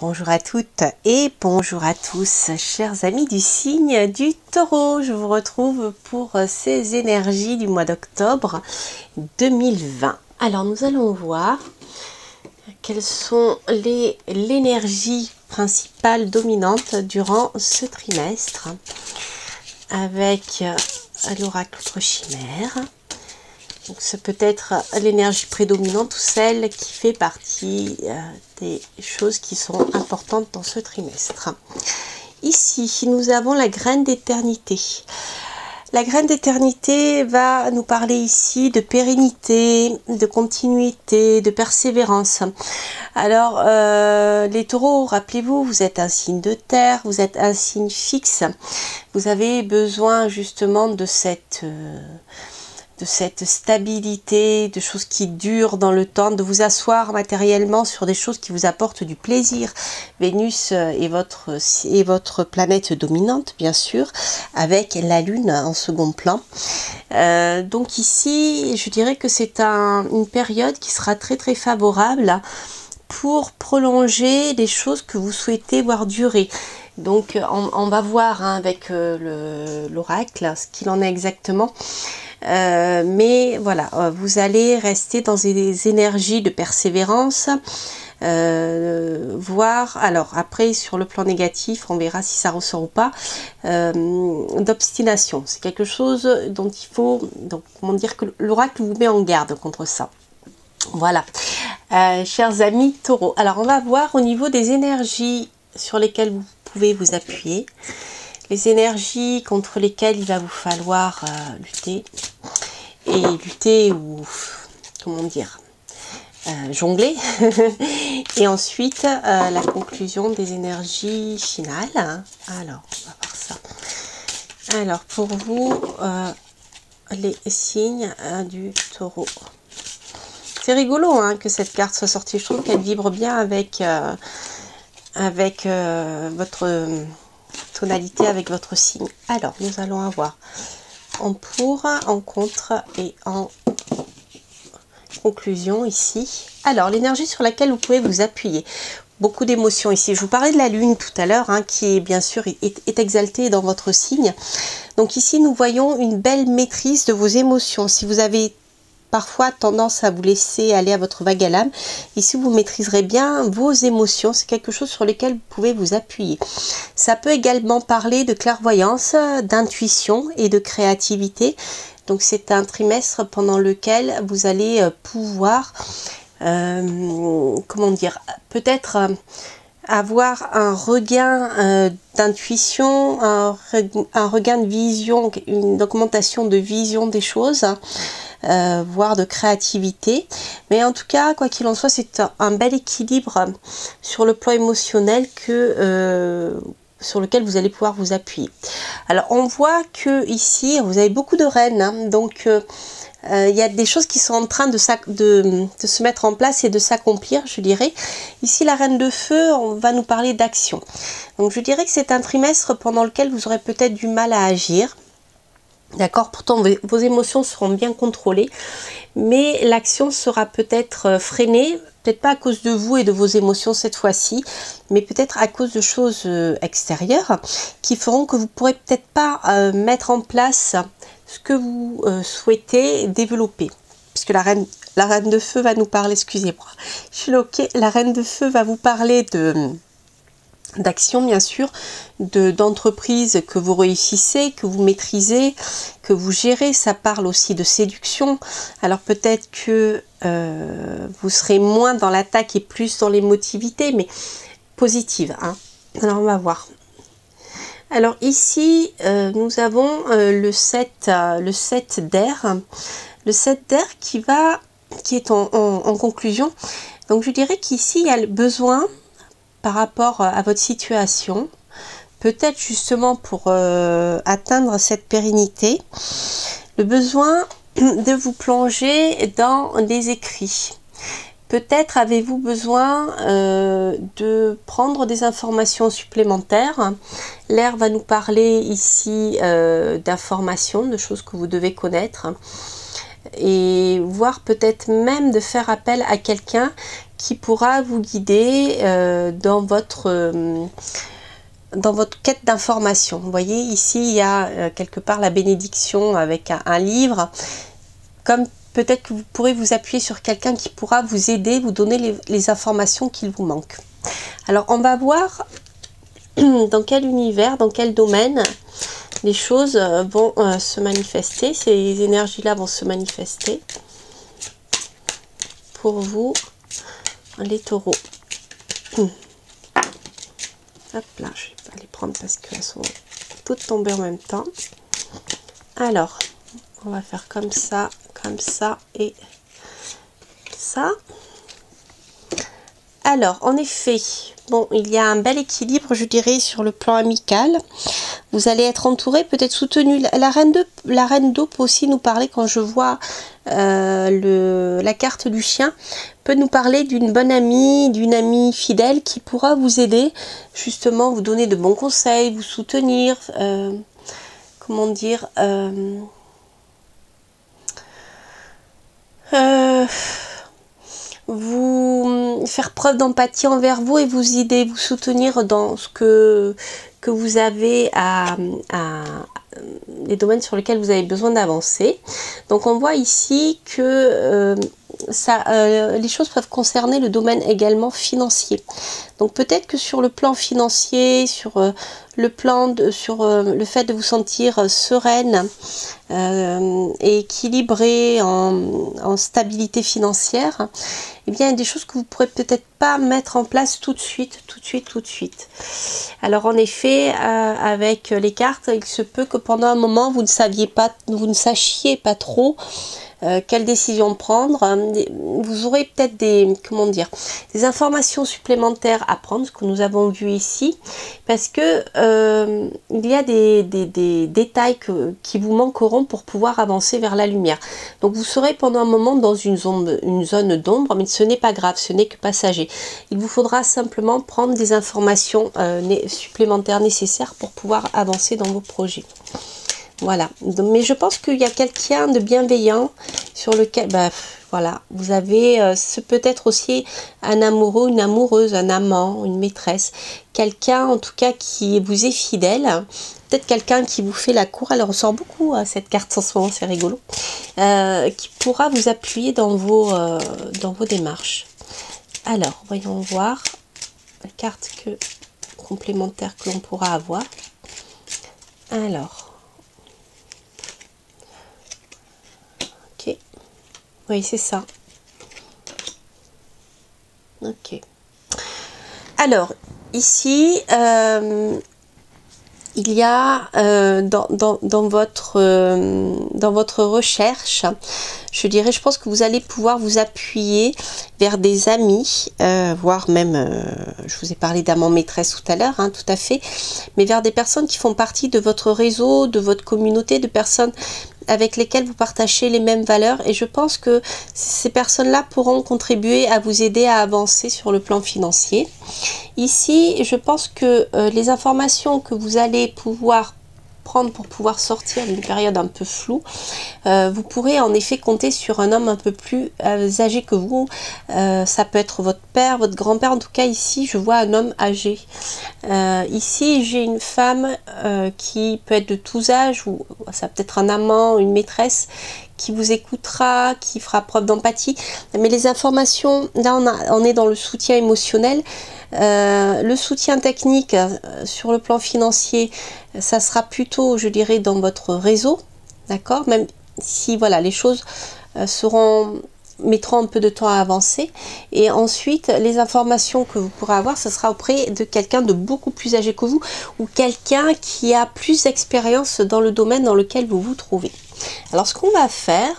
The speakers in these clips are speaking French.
Bonjour à toutes et bonjour à tous, chers amis du signe du Taureau. Je vous retrouve pour ces énergies du mois d'octobre 2020. Alors nous allons voir quelles sont l'énergie principale dominante durant ce trimestre avec l'oracle chimère. Donc, ça peut être l'énergie prédominante ou celle qui fait partie des choses qui sont importantes dans ce trimestre. Ici, nous avons la graine d'éternité. La graine d'éternité va nous parler ici de pérennité, de continuité, de persévérance. Alors, les taureaux, rappelez-vous, vous êtes un signe de terre, vous êtes un signe fixe. Vous avez besoin justement de cette stabilité, de choses qui durent dans le temps, de vous asseoir matériellement sur des choses qui vous apportent du plaisir. Vénus est votre planète dominante, bien sûr, avec la Lune en second plan. Donc ici, je dirais que c'est une période qui sera très très favorable pour prolonger les choses que vous souhaitez voir durer. Donc on va voir avec l'oracle ce qu'il en est exactement. Mais voilà, vous allez rester dans des énergies de persévérance, voire, alors après sur le plan négatif, on verra si ça ressort ou pas, d'obstination. C'est quelque chose dont il faut, donc comment dire, que l'oracle vous met en garde contre ça. Voilà, chers amis taureaux. Alors on va voir au niveau des énergies sur lesquelles vous pouvez vous appuyer. Les énergies contre lesquelles il va vous falloir lutter. Et lutter ou, comment dire, jongler. Et ensuite, la conclusion des énergies finales. Alors, on va voir ça. Alors, pour vous, les signes du Taureau. C'est rigolo hein, que cette carte soit sortie. Je trouve qu'elle vibre bien avec votre tonalité, avec votre signe. Alors, nous allons avoir en pour, en contre et en conclusion ici. Alors, l'énergie sur laquelle vous pouvez vous appuyer. Beaucoup d'émotions ici. Je vous parlais de la Lune tout à l'heure, hein, qui est bien sûr est exaltée dans votre signe. Donc ici, nous voyons une belle maîtrise de vos émotions. Si vous avez parfois tendance à vous laisser aller à votre vague à l'âme, ici vous maîtriserez bien vos émotions, c'est quelque chose sur lequel vous pouvez vous appuyer. Ça peut également parler de clairvoyance, d'intuition et de créativité. Donc c'est un trimestre pendant lequel vous allez pouvoir, comment dire, peut-être avoir un regain d'intuition, un regain de vision, une augmentation de vision des choses. Voire de créativité, mais en tout cas quoi qu'il en soit c'est un bel équilibre sur le plan émotionnel sur lequel vous allez pouvoir vous appuyer. Alors on voit que ici vous avez beaucoup de reines hein, donc il y a des choses qui sont en train de se mettre en place et de s'accomplir, je dirais. Ici la reine de feu, on va nous parler d'action, donc je dirais que c'est un trimestre pendant lequel vous aurez peut-être du mal à agir. D'accord, pourtant vos émotions seront bien contrôlées, mais l'action sera peut-être freinée, peut-être pas à cause de vous et de vos émotions cette fois-ci, mais peut-être à cause de choses extérieures qui feront que vous ne pourrez peut-être pas mettre en place ce que vous souhaitez développer. Puisque la reine de feu va nous parler, excusez-moi, je suis loquée, la reine de feu va vous parler d'action bien sûr, d'entreprise que vous réussissez, que vous maîtrisez, que vous gérez. Ça parle aussi de séduction. Alors peut-être que vous serez moins dans l'attaque et plus dans l'émotivité, mais positive. Hein. Alors on va voir. Alors ici, nous avons le 7 d'air. Le 7 d'air qui est en conclusion. Donc je dirais qu'ici, il y a le besoin par rapport à votre situation, peut-être justement pour atteindre cette pérennité, le besoin de vous plonger dans des écrits. Peut-être avez-vous besoin de prendre des informations supplémentaires. L'air va nous parler ici d'informations, de choses que vous devez connaître. et voire peut-être même de faire appel à quelqu'un qui pourra vous guider dans votre quête d'information. Vous voyez, ici, il y a quelque part la bénédiction avec un livre. Comme peut-être que vous pourrez vous appuyer sur quelqu'un qui pourra vous aider, vous donner les informations qu'il vous manque. Alors, on va voir dans quel univers, dans quel domaine les choses vont se manifester. Ces énergies-là vont se manifester pour vous, les taureaux. Hop là, je vais pas les prendre parce qu'elles sont toutes tombées en même temps. Alors, on va faire comme ça et ça. Alors, en effet, bon, il y a un bel équilibre, je dirais, sur le plan amical. Vous allez être entouré, peut-être soutenu. La reine d'eau peut aussi nous parler, quand je vois la carte du chien, peut nous parler d'une bonne amie, d'une amie fidèle qui pourra vous aider, justement, vous donner de bons conseils, vous soutenir, comment dire, vous faire preuve d'empathie envers vous et vous aider, vous soutenir dans ce que vous avez les domaines sur lesquels vous avez besoin d'avancer. Donc on voit ici que les choses peuvent concerner le domaine également financier. Donc peut-être que sur le plan financier, sur le fait de vous sentir sereine et équilibrée en stabilité financière, eh bien il y a des choses que vous ne pourrez peut-être pas mettre en place tout de suite. Alors en effet, avec les cartes, il se peut que pendant un moment vous ne sachiez pas trop quelle décision prendre. Vous aurez peut-être des informations supplémentaires à prendre, ce que nous avons vu ici, parce que il y a des détails qui vous manqueront pour pouvoir avancer vers la lumière. Donc vous serez pendant un moment dans une zone d'ombre, mais ce n'est pas grave, ce n'est que passager. Il vous faudra simplement prendre des informations supplémentaires nécessaires pour pouvoir avancer dans vos projets. Voilà, mais je pense qu'il y a quelqu'un de bienveillant sur lequel, voilà, vous avez peut-être aussi un amoureux, une amoureuse, un amant, une maîtresse, quelqu'un en tout cas qui vous est fidèle, peut-être quelqu'un qui vous fait la cour, elle ressort beaucoup cette carte en ce moment, c'est rigolo, qui pourra vous appuyer dans vos démarches. Alors, voyons voir la carte complémentaire que l'on pourra avoir. Alors, oui, c'est ça. Ok. Alors, ici, il y a dans votre recherche, je pense que vous allez pouvoir vous appuyer vers des amis, voire même, je vous ai parlé d'amant maîtresse tout à l'heure, hein, tout à fait, mais vers des personnes qui font partie de votre réseau, de votre communauté, de personnes avec lesquelles vous partagez les mêmes valeurs, et je pense que ces personnes-là pourront contribuer à vous aider à avancer sur le plan financier. Ici, je pense que les informations que vous allez pouvoir prendre pour pouvoir sortir d'une période un peu floue, vous pourrez en effet compter sur un homme un peu plus âgé que vous. Ça peut être votre père, votre grand-père. En tout cas, ici, je vois un homme âgé. Ici, j'ai une femme qui peut être de tous âges, ou ça peut être un amant, une maîtresse, qui vous écoutera, qui fera preuve d'empathie. Mais les informations, là, on est dans le soutien émotionnel. Le soutien technique sur le plan financier, ça sera plutôt, je dirais, dans votre réseau, d'accord, même si voilà, les choses mettront un peu de temps à avancer. Et ensuite, les informations que vous pourrez avoir, ce sera auprès de quelqu'un de beaucoup plus âgé que vous, ou quelqu'un qui a plus d'expérience dans le domaine dans lequel vous vous trouvez. Alors ce qu'on va faire,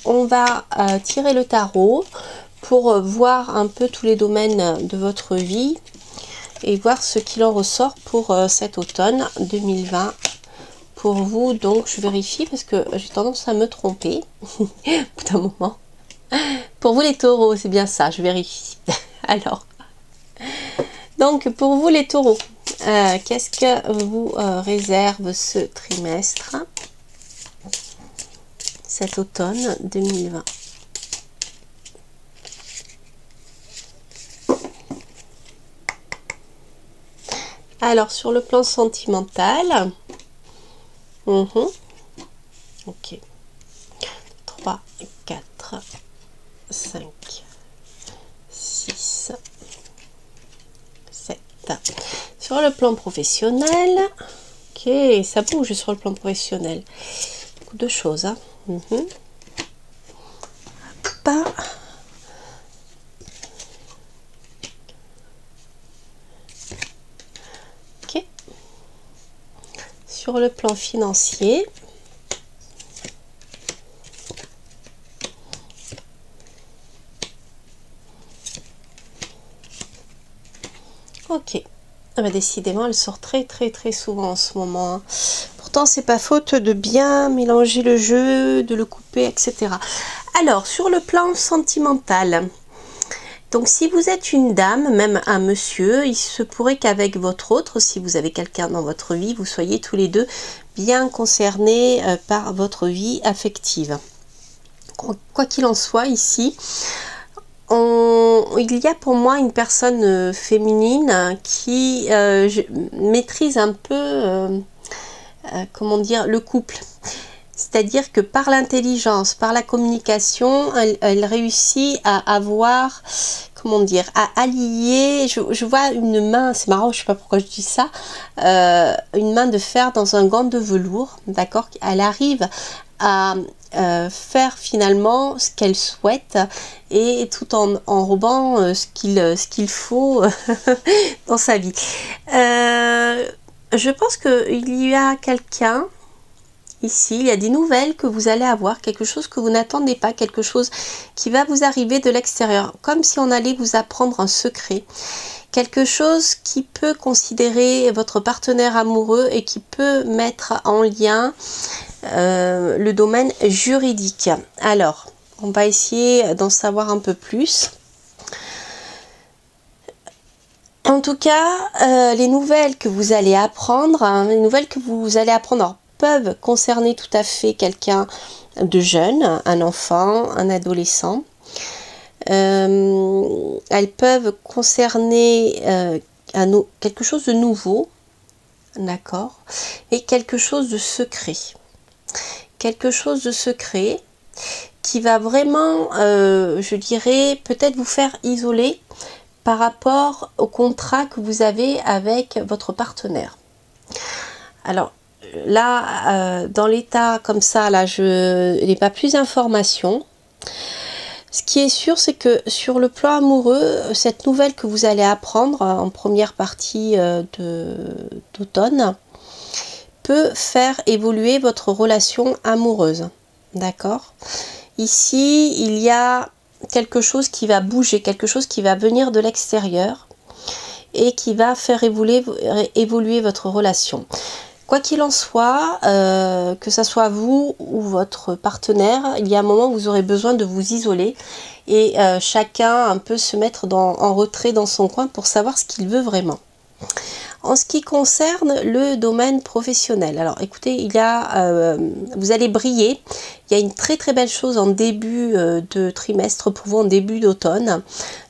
on va tirer le tarot pour voir un peu tous les domaines de votre vie et voir ce qu'il en ressort pour cet automne 2020 pour vous. Donc je vérifie parce que j'ai tendance à me tromper au bout d'un moment. Pour vous les taureaux, c'est bien ça, je vérifie. Alors, donc pour vous les taureaux, qu'est-ce que vous réserve ce trimestre? cet automne 2020. Alors, sur le plan sentimental, ok, 3, 4, 5, 6, 7. Sur le plan professionnel, ok, ça bouge sur le plan professionnel. Beaucoup de choses, hein. Pas. Ok. Sur le plan financier, ok. Ah bah décidément, elle sort très souvent en ce moment, hein. Pourtant, c'est pas faute de bien mélanger le jeu, de le couper, etc. Alors, sur le plan sentimental, donc si vous êtes une dame, même un monsieur, il se pourrait qu'avec votre autre, si vous avez quelqu'un dans votre vie, vous soyez tous les deux bien concernés par votre vie affective. Quoi qu'il en soit, ici, il y a pour moi une personne féminine qui maîtrise un peu, comment dire, le couple. C'est-à-dire que par l'intelligence, par la communication, elle réussit à avoir, comment dire, à allier, je vois une main, c'est marrant, je sais pas pourquoi je dis ça, une main de fer dans un gant de velours, d'accord? Elle arrive à faire finalement ce qu'elle souhaite et tout en enrobant ce qu'il faut dans sa vie. Je pense qu'il y a quelqu'un ici, il y a des nouvelles que vous allez avoir, quelque chose que vous n'attendez pas, quelque chose qui va vous arriver de l'extérieur, comme si on allait vous apprendre un secret, quelque chose qui peut considérer votre partenaire amoureux et qui peut mettre en lien le domaine juridique. Alors, on va essayer d'en savoir un peu plus. En tout cas, les nouvelles que vous allez apprendre, les nouvelles que vous allez apprendre peuvent concerner tout à fait quelqu'un de jeune, un enfant, un adolescent. Elles peuvent concerner quelque chose de nouveau, d'accord, et quelque chose de secret. Quelque chose de secret qui va vraiment, je dirais, peut-être vous faire isoler par rapport au contrat que vous avez avec votre partenaire. Alors là, dans l'état comme ça, là, je n'ai pas plus d'informations. Ce qui est sûr, c'est que sur le plan amoureux, cette nouvelle que vous allez apprendre en première partie d'automne peut faire évoluer votre relation amoureuse. D'accord? Ici, il y a quelque chose qui va bouger, quelque chose qui va venir de l'extérieur et qui va faire évoluer votre relation. Quoi qu'il en soit, que ce soit vous ou votre partenaire, il y a un moment où vous aurez besoin de vous isoler et chacun un peu se mettre en retrait dans son coin pour savoir ce qu'il veut vraiment. En ce qui concerne le domaine professionnel, alors écoutez, vous allez briller. Il y a une très belle chose en début de trimestre pour vous, en début d'automne.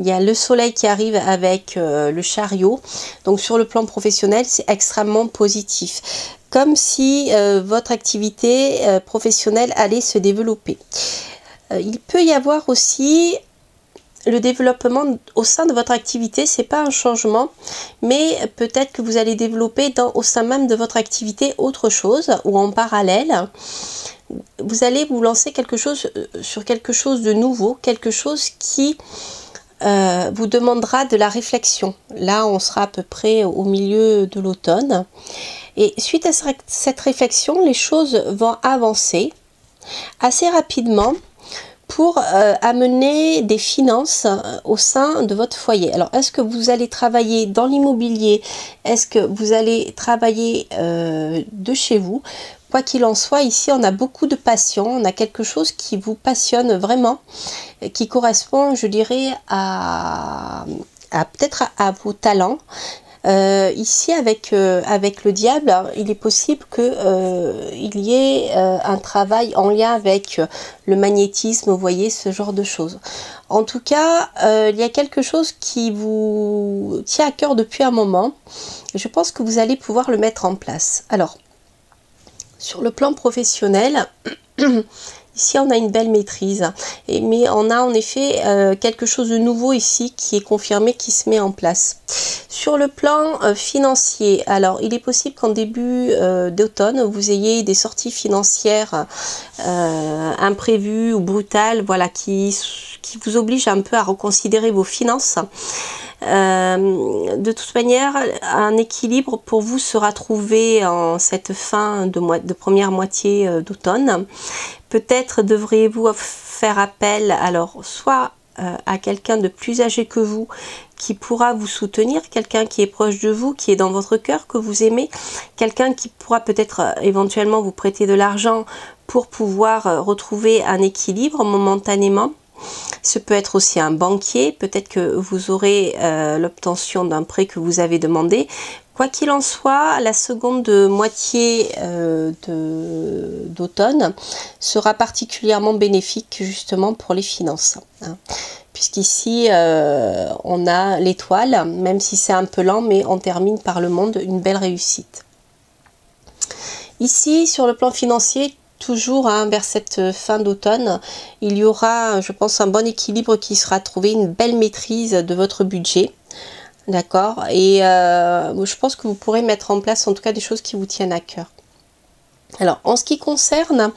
Il y a le soleil qui arrive avec le chariot. Donc sur le plan professionnel, c'est extrêmement positif. Comme si votre activité professionnelle allait se développer. Il peut y avoir aussi le développement au sein de votre activité, c'est pas un changement, mais peut-être que vous allez développer au sein même de votre activité autre chose ou en parallèle. Vous allez vous lancer sur quelque chose de nouveau, quelque chose qui vous demandera de la réflexion. Là, on sera à peu près au milieu de l'automne. Et suite à cette réflexion, les choses vont avancer assez rapidement pour amener des finances au sein de votre foyer. Alors, est-ce que vous allez travailler dans l'immobilier? Est-ce que vous allez travailler de chez vous? Quoi qu'il en soit, ici, on a beaucoup de passion. On a quelque chose qui vous passionne vraiment, qui correspond, je dirais, peut-être à vos talents. Ici, avec le diable, il est possible qu'il y ait un travail en lien avec le magnétisme, vous voyez, ce genre de choses. En tout cas, il y a quelque chose qui vous tient à cœur depuis un moment. Je pense que vous allez pouvoir le mettre en place. Alors, sur le plan professionnel, ici on a une belle maîtrise, mais on a en effet quelque chose de nouveau ici qui est confirmé, qui se met en place. Sur le plan financier, alors il est possible qu'en début d'automne, vous ayez des sorties financières imprévues ou brutales, voilà, qui vous obligent un peu à reconsidérer vos finances. De toute manière, un équilibre pour vous sera trouvé en cette fin de première moitié d'automne. Peut-être devriez-vous faire appel, alors soit à quelqu'un de plus âgé que vous qui pourra vous soutenir, quelqu'un qui est proche de vous, qui est dans votre cœur, que vous aimez, quelqu'un qui pourra peut-être éventuellement vous prêter de l'argent pour pouvoir retrouver un équilibre momentanément. Ce peut être aussi un banquier, peut-être que vous aurez l'obtention d'un prêt que vous avez demandé. Quoi qu'il en soit, la seconde moitié d'automne sera particulièrement bénéfique justement pour les finances. Hein. Puisqu'ici, on a l'étoile, même si c'est un peu lent, mais on termine par le monde, une belle réussite. Ici, sur le plan financier, toujours hein, vers cette fin d'automne, il y aura, je pense, un bon équilibre qui sera trouvé, une belle maîtrise de votre budget. D'accord. Et je pense que vous pourrez mettre en place en tout cas des choses qui vous tiennent à cœur. Alors, en ce qui concerne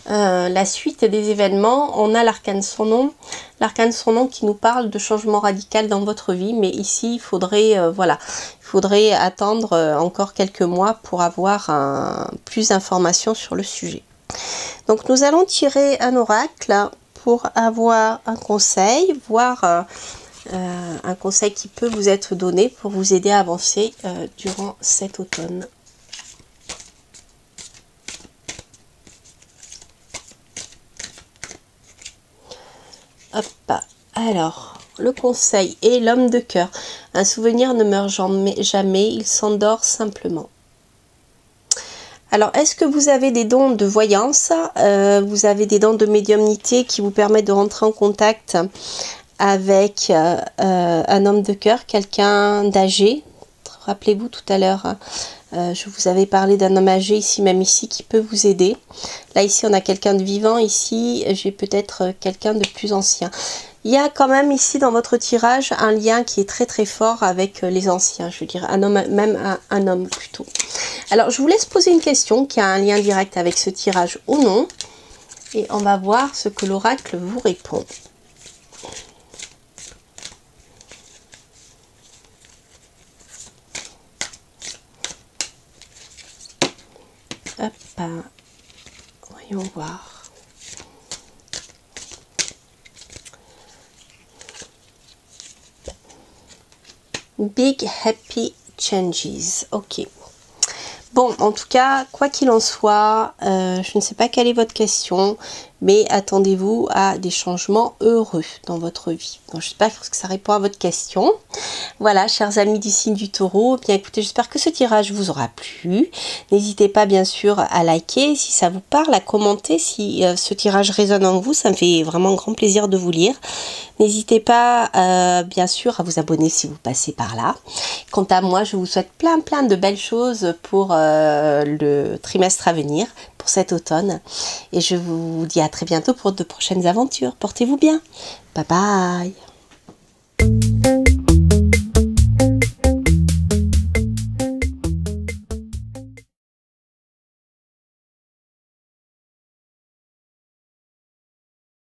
la suite des événements, on a l'arcane sans nom. L'arcane sans nom qui nous parle de changement radical dans votre vie. Mais ici, il faudrait, voilà, il faudrait attendre encore quelques mois pour avoir plus d'informations sur le sujet. Donc, nous allons tirer un oracle pour avoir un conseil, voire un conseil qui peut vous être donné pour vous aider à avancer durant cet automne. Hop, alors, le conseil est l'homme de cœur. Un souvenir ne meurt jamais, il s'endort simplement. Alors, est-ce que vous avez des dons de voyance, vous avez des dons de médiumnité qui vous permettent de rentrer en contact avec un homme de cœur, quelqu'un d'âgé? Rappelez-vous tout à l'heure, je vous avais parlé d'un homme âgé ici, même ici, qui peut vous aider. Là, ici, on a quelqu'un de vivant. Ici, j'ai peut-être quelqu'un de plus ancien. Il y a quand même ici, dans votre tirage, un lien qui est très très fort avec les anciens. Je veux dire, un homme, même un homme plutôt. Alors, je vous laisse poser une question qui a un lien direct avec ce tirage ou non. Et on va voir ce que l'oracle vous répond. Hop, voyons voir. Big Happy Changes. Ok. Bon, en tout cas, quoi qu'il en soit, je ne sais pas quelle est votre question, mais attendez-vous à des changements heureux dans votre vie. Donc, j'espère que ça répond à votre question. Voilà, chers amis du signe du Taureau, bien écoutez, j'espère que ce tirage vous aura plu. N'hésitez pas bien sûr à liker si ça vous parle, à commenter si ce tirage résonne en vous, ça me fait vraiment grand plaisir de vous lire. N'hésitez pas bien sûr à vous abonner si vous passez par là. Quant à moi, je vous souhaite plein de belles choses pour le trimestre à venir, pour cet automne. Et je vous dis à très bientôt pour de prochaines aventures. Portez-vous bien. Bye bye.